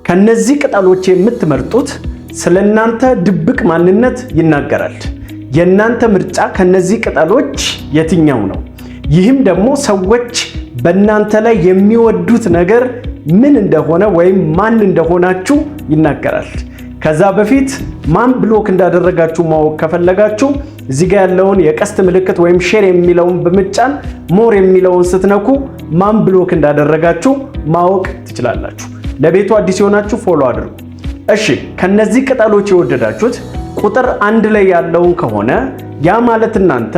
ከነዚህ ቅጠሎች የምትመርጡት ስለናንተ ድብቅ ማንነት ይናገራል። የናንተ ምርጫ ከነዚህ ቅጠሎች የትኛው ነው? ይህም ደግሞ ሰዎች በእናንተ ላይ የሚወዱት ነገር ምን እንደሆነ ወይም ማን እንደሆናችሁ ይናገራል። ከዛ በፊት ማን ብሎክ እንዳደረጋችሁ ማወቅ ከፈለጋችሁ እዚህ ጋር ያለውን የቀስት ምልክት ወይም ሼር የሚለውን በመጫን ሞር የሚለውን ስትነኩ ማን ብሎክ እንዳደረጋችሁ ማወቅ ትችላላችሁ። ለቤቱ አዲስ የሆናችሁ ፎሎ አድርጉ። እሺ፣ ከነዚህ ቅጠሎች የወደዳችሁት ቁጥር 1 ላይ ያለውን ከሆነ ያ ማለት እናንተ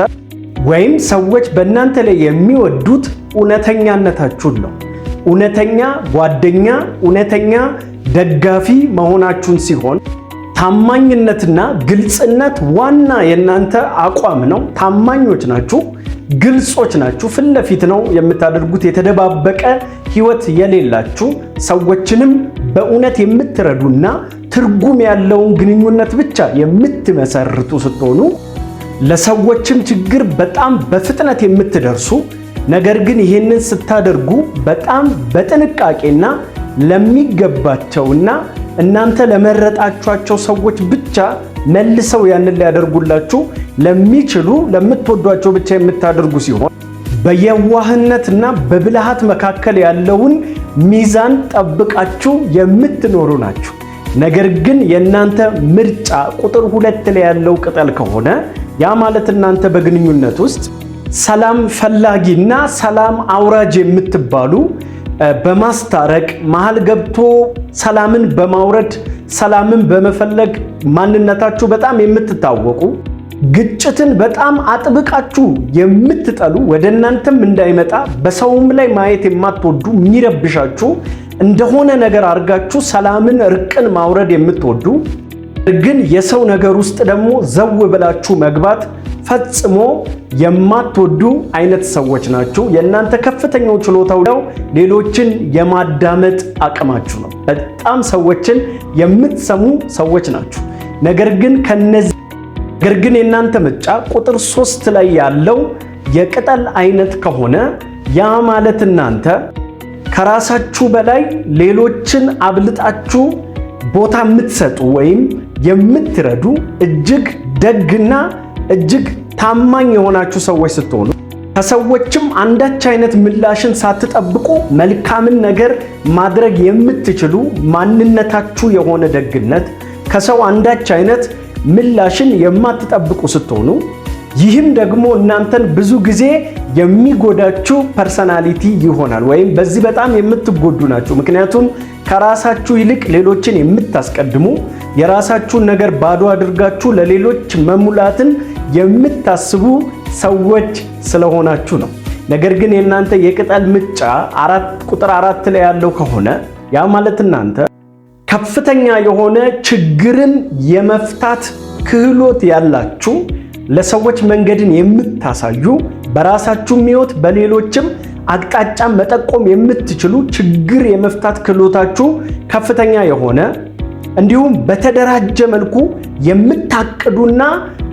ወይም ሰዎች በእናንተ ላይ የሚወዱት እውነተኛነታችሁን ነው። እውነተኛ ጓደኛ፣ እውነተኛ ደጋፊ መሆናችሁን ሲሆን ታማኝነትና ግልጽነት ዋና የእናንተ አቋም ነው። ታማኞች ናችሁ፣ ግልጾች ናችሁ። ፊት ለፊት ነው የምታደርጉት። የተደባበቀ ህይወት የሌላችሁ ሰዎችንም በእውነት የምትረዱና ትርጉም ያለውን ግንኙነት ብቻ የምትመሰርቱ ስትሆኑ ለሰዎችም ችግር በጣም በፍጥነት የምትደርሱ ነገር ግን ይህንን ስታደርጉ በጣም በጥንቃቄና ለሚገባቸውና እናንተ ለመረጣችኋቸው ሰዎች ብቻ መልሰው ያንን ሊያደርጉላችሁ ለሚችሉ ለምትወዷቸው ብቻ የምታደርጉ ሲሆን በየዋህነትና በብልሃት መካከል ያለውን ሚዛን ጠብቃችሁ የምትኖሩ ናችሁ። ነገር ግን የእናንተ ምርጫ ቁጥር 2 ላይ ያለው ቅጠል ከሆነ ያ ማለት እናንተ በግንኙነት ውስጥ ሰላም ፈላጊና ሰላም አውራጅ የምትባሉ በማስታረቅ መሃል ገብቶ ሰላምን በማውረድ ሰላምን በመፈለግ ማንነታችሁ በጣም የምትታወቁ ግጭትን በጣም አጥብቃችሁ የምትጠሉ ወደ እናንተም እንዳይመጣ በሰውም ላይ ማየት የማትወዱ የሚረብሻችሁ እንደሆነ ነገር አድርጋችሁ ሰላምን እርቅን ማውረድ የምትወዱ ግን የሰው ነገር ውስጥ ደግሞ ዘው ብላችሁ መግባት ፈጽሞ የማትወዱ አይነት ሰዎች ናችሁ። የእናንተ ከፍተኛው ችሎታው ሌሎችን የማዳመጥ አቅማችሁ ነው። በጣም ሰዎችን የምትሰሙ ሰዎች ናችሁ። ነገር ግን የእናንተ ምርጫ ቁጥር 3 ላይ ያለው የቅጠል አይነት ከሆነ ያ ማለት እናንተ ከራሳችሁ በላይ ሌሎችን አብልጣችሁ ቦታ የምትሰጡ ወይም የምትረዱ እጅግ ደግና እጅግ ታማኝ የሆናችሁ ሰዎች ስትሆኑ ከሰዎችም አንዳች አይነት ምላሽን ሳትጠብቁ መልካምን ነገር ማድረግ የምትችሉ ማንነታችሁ የሆነ ደግነት ከሰው አንዳች አይነት ምላሽን የማትጠብቁ ስትሆኑ ይህም ደግሞ እናንተን ብዙ ጊዜ የሚጎዳችሁ ፐርሰናሊቲ ይሆናል ወይም በዚህ በጣም የምትጎዱ ናችሁ። ምክንያቱም ከራሳችሁ ይልቅ ሌሎችን የምታስቀድሙ የራሳችሁን ነገር ባዶ አድርጋችሁ ለሌሎች መሙላትን የምታስቡ ሰዎች ስለሆናችሁ ነው። ነገር ግን የእናንተ የቅጠል ምርጫ ቁጥር 4 ላይ ያለው ከሆነ ያ ማለት እናንተ ከፍተኛ የሆነ ችግርን የመፍታት ክህሎት ያላችሁ ለሰዎች መንገድን የምታሳዩ በራሳችሁ ሕይወት በሌሎችም አቅጣጫ መጠቆም የምትችሉ ችግር የመፍታት ክህሎታችሁ ከፍተኛ የሆነ እንዲሁም በተደራጀ መልኩ የምታቅዱና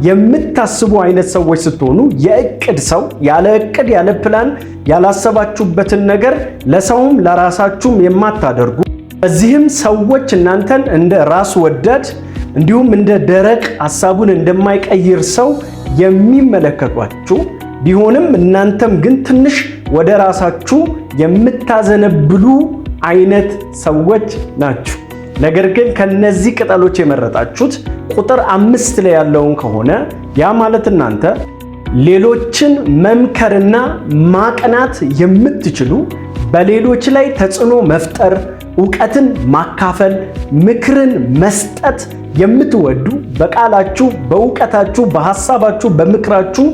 የምታስቡ አይነት ሰዎች ስትሆኑ የእቅድ ሰው ያለ እቅድ ያለ ፕላን ያላሰባችሁበትን ነገር ለሰውም ለራሳችሁም የማታደርጉ በዚህም ሰዎች እናንተን እንደ ራስ ወዳድ እንዲሁም እንደ ደረቅ ሐሳቡን እንደማይቀይር ሰው የሚመለከቷችሁ ቢሆንም እናንተም ግን ትንሽ ወደ ራሳችሁ የምታዘነብሉ አይነት ሰዎች ናችሁ። ነገር ግን ከነዚህ ቅጠሎች የመረጣችሁት ቁጥር 5 ላይ ያለውን ከሆነ ያ ማለት እናንተ ሌሎችን መምከርና ማቅናት የምትችሉ በሌሎች ላይ ተጽዕኖ መፍጠር ዕውቀትን ማካፈል ምክርን መስጠት የምትወዱ በቃላችሁ በዕውቀታችሁ በሐሳባችሁ በምክራችሁ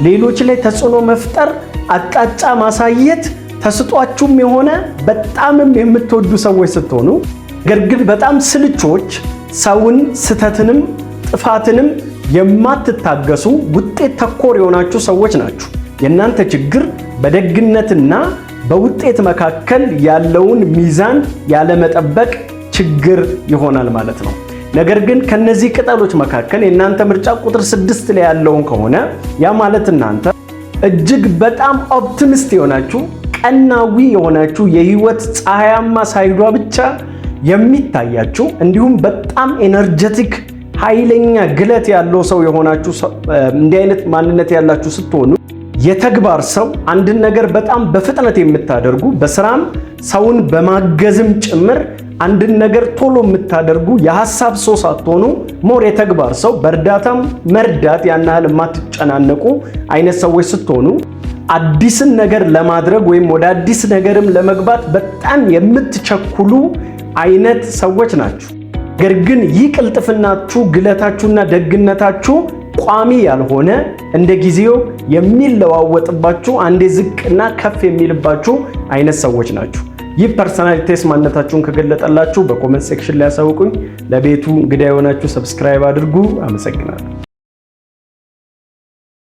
ሌሎች ላይ ተጽዕኖ መፍጠር አቅጣጫ ማሳየት ተስጧችሁም የሆነ በጣምም የምትወዱ ሰዎች ስትሆኑ ነገር ግን በጣም ስልቾች ሰውን ስተትንም ጥፋትንም የማትታገሱ ውጤት ተኮር የሆናችሁ ሰዎች ናችሁ። የእናንተ ችግር በደግነትና በውጤት መካከል ያለውን ሚዛን ያለመጠበቅ ችግር ይሆናል ማለት ነው። ነገር ግን ከነዚህ ቅጠሎች መካከል የእናንተ ምርጫ ቁጥር 6 ላይ ያለውን ከሆነ ያ ማለት እናንተ እጅግ በጣም ኦፕቲሚስት የሆናችሁ ቀናዊ የሆናችሁ የህይወት ፀሐያማ ሳይዷ ብቻ የሚታያችሁ እንዲሁም በጣም ኤነርጀቲክ ኃይለኛ ግለት ያለው ሰው የሆናችሁ እንዲህ አይነት ማንነት ያላችሁ ስትሆኑ የተግባር ሰው አንድን ነገር በጣም በፍጥነት የምታደርጉ በስራም ሰውን በማገዝም ጭምር አንድን ነገር ቶሎ የምታደርጉ የሐሳብ ሰው ሳትሆኑ ሞር የተግባር ሰው በእርዳታም መርዳት ያን ያህል የማትጨናነቁ አይነት ሰዎች ስትሆኑ አዲስን ነገር ለማድረግ ወይም ወደ አዲስ ነገርም ለመግባት በጣም የምትቸኩሉ አይነት ሰዎች ናችሁ። ነገር ግን ይህ ቅልጥፍናችሁ፣ ግለታችሁና ደግነታችሁ ቋሚ ያልሆነ እንደ ጊዜው የሚለዋወጥባችሁ አንዴ ዝቅና ከፍ የሚልባችሁ አይነት ሰዎች ናችሁ። ይህ ፐርሰናሊቲ ቴስት ማንነታችሁን ከገለጠላችሁ በኮሜንት ሴክሽን ላይ ያሳውቁኝ። ለቤቱ እንግዳ የሆናችሁ ሰብስክራይብ አድርጉ። አመሰግናለሁ።